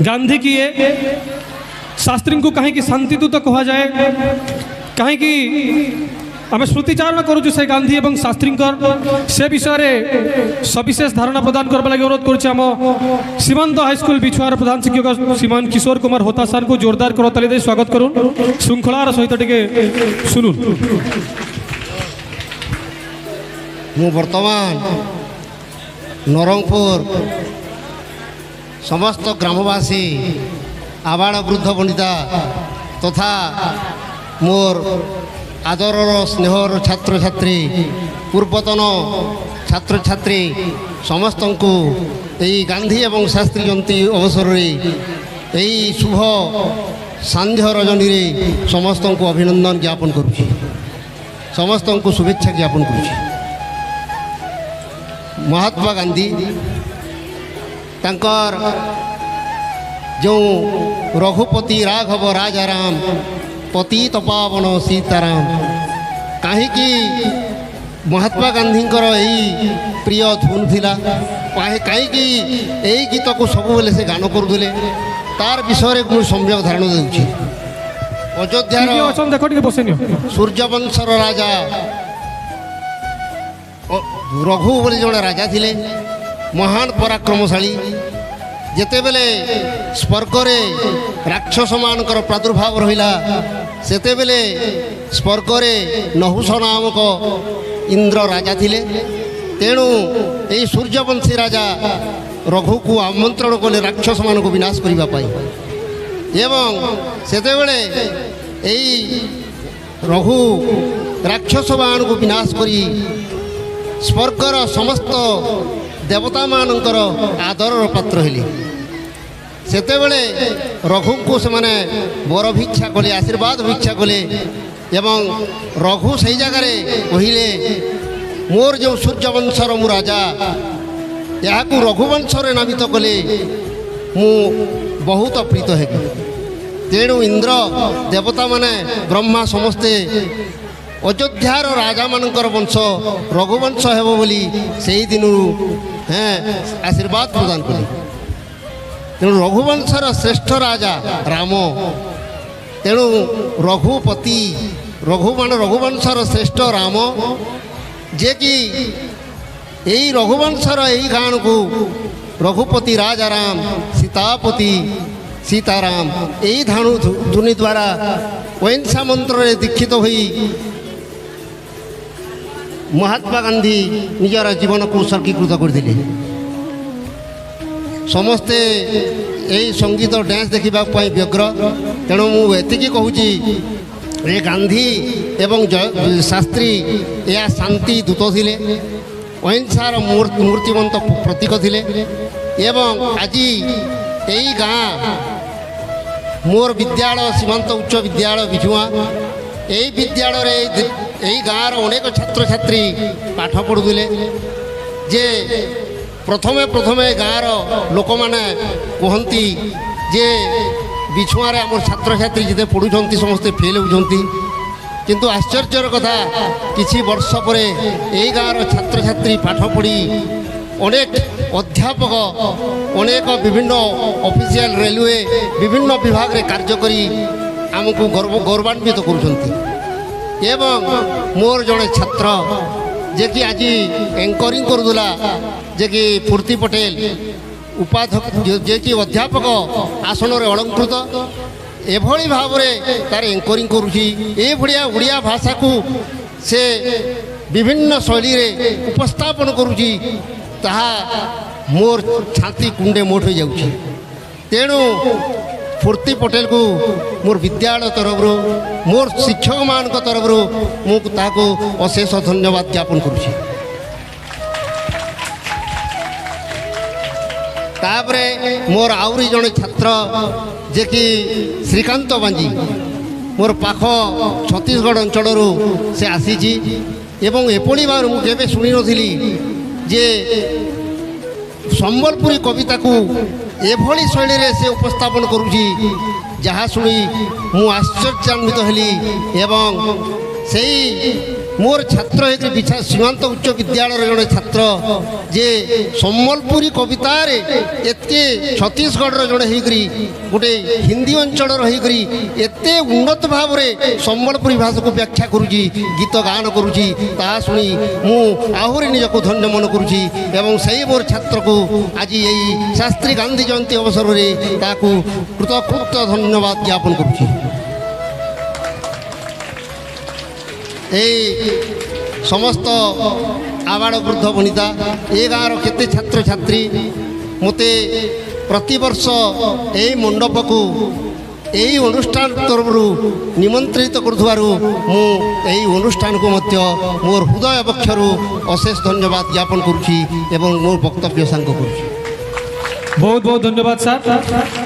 गांधी किए शास्त्री को कहीं शांतिदूत कह जाए कहीं आम स्मृतिचारण करुँ से गांधी और शास्त्री से विषय सविशेष धारणा प्रदान करने लगे अनुरोध करुम सीमांत हाईस्कल बिछुआर प्रधान शिक्षक श्रीमान किशोर कुमार होता सार को जोरदार करताली दे स्वागत करूँ श्रृंखलार सहित टे शुणु बर्तमान नरंगपुर समस्त ग्रामवासी आबाड़ वृद्ध वनिता तथा मोर आदरर स्नेहर छात्र छात्री पूर्वतन छात्र छात्री समस्त को यही गांधी एवं शास्त्री जयंती अवसर में शुभ सांध्य रजनी समस्त को अभिनंदन ज्ञापन करुँची समस्त को शुभेच्छा ज्ञापन करुँची। महात्मा गांधी तांकर जो रघुपति राघव राजाराम पतित पावन सीताराम कहीं महात्मा गांधी यही प्रिय धुन थिला कहीं यही गीत को सब बेले से गान करुले तार विषय मुझे सम्यक धारणा दूसरी अयोध्यार सूर्यवंशर राजा रघु बोली जड़े राजा थिले महान पराक्रमशाली जेतेबेले स्वर्गरे राक्षस मानकर प्रादुर्भाव रहिला सेतेबेले स्वर्गरे नहुष नामक इंद्र राजा थिले तेणु यही सूर्यवंशी राजा रघु को आमंत्रण कले राक्षस मान को विनाश करने पाई एवं सेतेबेले यही रघु राक्षस मान को विनाश करी स्वर्गर समस्त देवता मानकर आदर पात्र हेली सेतेबेले रघु को से माने वर भिक्षा कले आशीर्वाद भिक्षा कले एवं रघु से जगार कहले मोर जो सूर्यवंशर मु राजा या रघुवंशर नामित कले मु बहुत प्रीत है तेणु इंद्र देवता माने ब्रह्मा समस्ते अयोध्यार राजा मानकर वंश रघुवंश हेब बोली से ही दिन आशीर्वाद प्रदान कले तेणु रघुवंशर श्रेष्ठ राजा राम तेणु रघुपति रघु मान रघुवंशर श्रेष्ठ राम जे कि यही रघुवंशर यही गान को रघुपति राजा राम सीतापति सीताराम यही धाणु ध्वनि द्वारा अहिंसा मंत्र दीक्षित हुई महात्मा गांधी निजर जीवन को उत्सर्गीकृत करते समस्ते यही संगीत डांस देखा व्यग्र तेणु मुझे कहूँ ये गांधी एवं शास्त्री या शांति दूत थिले अहिंसार मूर्तिमंत प्रतीक थिले एवं आज यही गाँ मोर विद्यालय सीमांत उच्च विद्यालय बिछुआ यही विद्यालय यही गाँव अनेक छात्र छात्री पाठ पढ़ुले जे प्रथमे प्रथमे गाँव लोक मैंने कहती जे बिछुआर आम छात्र छात्री जिते पढ़ुंट समस्ते फेल होती किंतु आश्चर्यर कथा किछि वर्ष पर यही गाँव छात्र छात्री पाठ पढ़ी अनेक अध्यापक अनेक विभिन्न ऑफिशियल रेलवे विभिन्न विभाग रे कार्य करी आमको गौरवान्वित करुछंती एवं मोर जड़े छात्र जे कि आज एंकरिंग करुला जे कि फूर्ति पटेल उपाध्यक्ष जे कि अध्यापक आसन रे अलंकृत एभली भाव में तार एंकरिंग करुची ए भड़िया ओडिया भाषा को से विभिन्न शैली रे उपस्थापन करुची ताहा मोर छाती कुंडे मोट हो जाउची तेणु फूर्ति पटेल को मोर विद्यालय तरफ मोर शिक्षक मान तरफ मुझे अशेष धन्यवाद ज्ञापन करुँची। तापरे मोर आउरी जड़े छात्र जे कि श्रीकांत बांजी मोर पाख छत्तीसगढ़ अंचल से आसी एवं एपड़ी बार मुझे शुणी नी जे संबलपुरी कविता को एभली शैली से उपस्थापन करुँची जहाँ शुणी मु आश्चर्यान्वित हेली एवं से मोर छात्र एक सीमांत उच्च विद्यालय जड़े छात्र जे सम्बलपुरी कवितार एते छत्तीसगढ़ जड़े होकरी गोटे हिंदी अंचल रहीकरी एते उन्नत भाव में सम्बलपुरी भाषा को व्याख्या करुची गीत गान करुची ता शुणी मु आहरी निजक धन्य मन करुची एवं सही मोर छात्र को आज यही शास्त्री गांधी जयंती अवसर में ताकू कृतकृत धन्यवाद ज्ञापन करुची। समस्त आबाड़ वृद्ध वनिता ए गाँव केते छात्र छात्री मते प्रतिवर्ष यही मंडप को यही अनुष्ठान तरफ निमंत्रित करुवारू यही अनुष्ठान को मध्य मोर हृदय पक्षर अशेष धन्यवाद ज्ञापन करुछि एवं मोर वक्तव्य सांग करुछि। बहुत बहुत धन्यवाद सर।